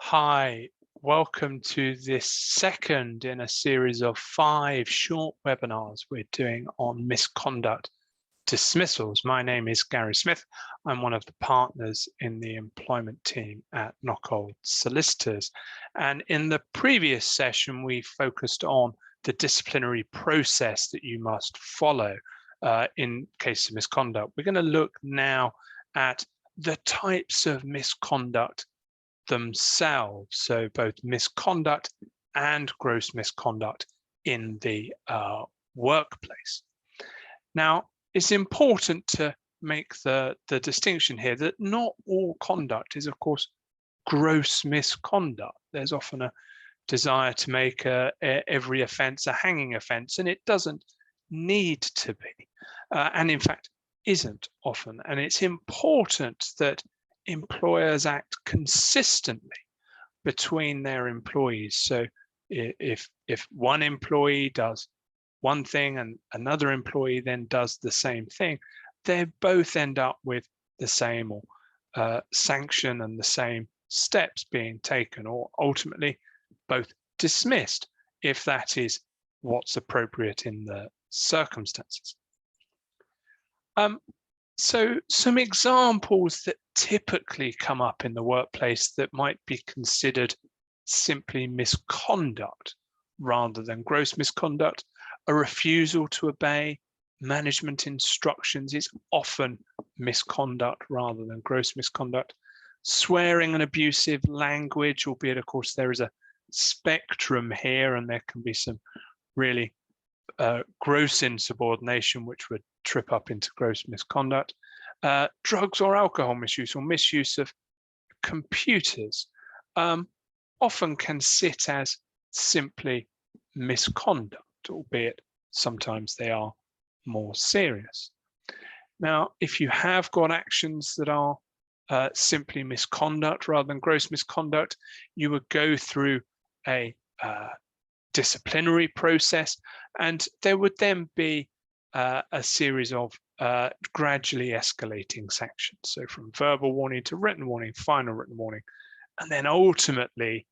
Hi, welcome to this second in a series of 5 short webinars we're doing on misconduct dismissals. My name is Gary Smith. I'm one of the partners in the employment team at Knockhold Solicitors. And in the previous session, we focused on the disciplinary process that you must follow in case of misconduct. We're going to look now at the types of misconduct themselves, so both misconduct and gross misconduct in the workplace. Now, it's important to make the distinction here that not all conduct is, of course, gross misconduct. There's often a desire to make every offence a hanging offence, and it doesn't need to be, and in fact isn't often. And it's important that employers act consistently between their employees. So if one employee does one thing and another employee then does the same thing, they both end up with the same sanction and the same steps being taken, or ultimately both dismissed if that is what's appropriate in the circumstances. So some examples that typically come up in the workplace that might be considered simply misconduct rather than gross misconduct: a refusal to obey management instructions is often misconduct rather than gross misconduct. Swearing and abusive language, albeit of course there is a spectrum here and there can be some really gross insubordination which would trip up into gross misconduct. Drugs or alcohol misuse or misuse of computers often can sit as simply misconduct, albeit sometimes they are more serious. Now, if you have got actions that are simply misconduct rather than gross misconduct, you would go through a disciplinary process, and there would then be a series of gradually escalating sanctions. So from verbal warning to written warning, final written warning, and then ultimately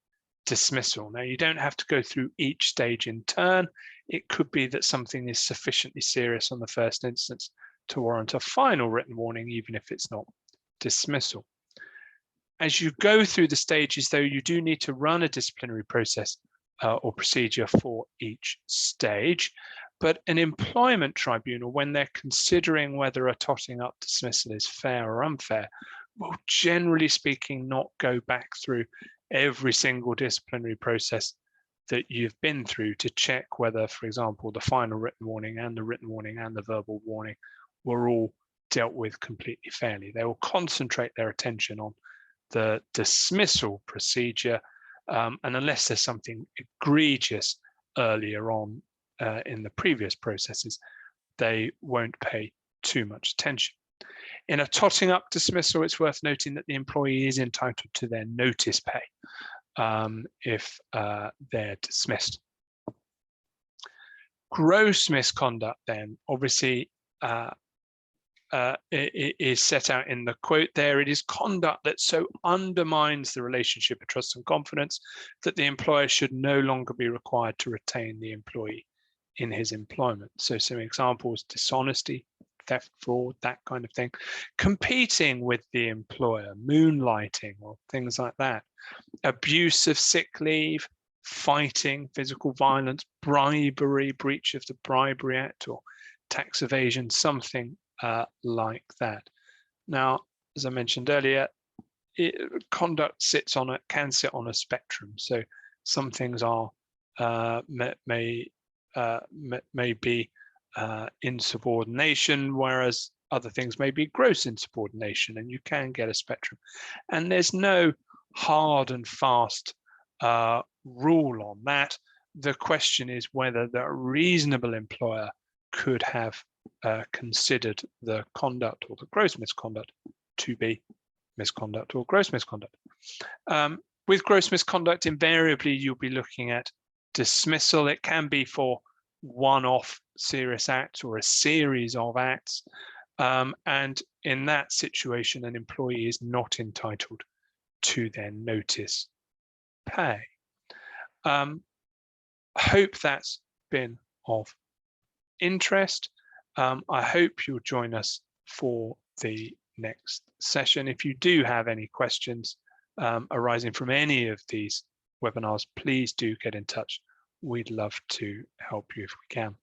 dismissal. Now, you don't have to go through each stage in turn. It could be that something is sufficiently serious on the first instance to warrant a final written warning, even if it's not dismissal. As you go through the stages, though, you do need to run a disciplinary process or procedure for each stage. But an employment tribunal, when they're considering whether a totting up dismissal is fair or unfair, will generally speaking not go back through every single disciplinary process that you've been through to check whether, for example, the final written warning and the written warning and the verbal warning were all dealt with completely fairly. They will concentrate their attention on the dismissal procedure, and unless there's something egregious earlier on in the previous processes, they won't pay too much attention. In a totting up dismissal, it's worth noting that the employee is entitled to their notice pay if they're dismissed. Gross misconduct then, obviously, it is set out in the quote there. It is conduct that so undermines the relationship of trust and confidence that the employer should no longer be required to retain the employee in his employment. So some examples: dishonesty, theft, fraud, that kind of thing. Competing with the employer, moonlighting, or things like that. Abuse of sick leave, fighting, physical violence, bribery, breach of the Bribery Act, or tax evasion, something like that. Now, as I mentioned earlier, conduct can sit on a spectrum. So some things are may be insubordination, whereas other things may be gross insubordination, and you can get a spectrum. And there's no hard and fast rule on that. The question is whether the reasonable employer could have considered the conduct or the gross misconduct to be misconduct or gross misconduct. With gross misconduct, invariably you'll be looking at dismissal. It can be for one-off serious acts or a series of acts, and in that situation an employee is not entitled to their notice pay. I hope that's been of interest. I hope you'll join us for the next session. If you do have any questions arising from any of these webinars, please do get in touch. We'd love to help you if we can.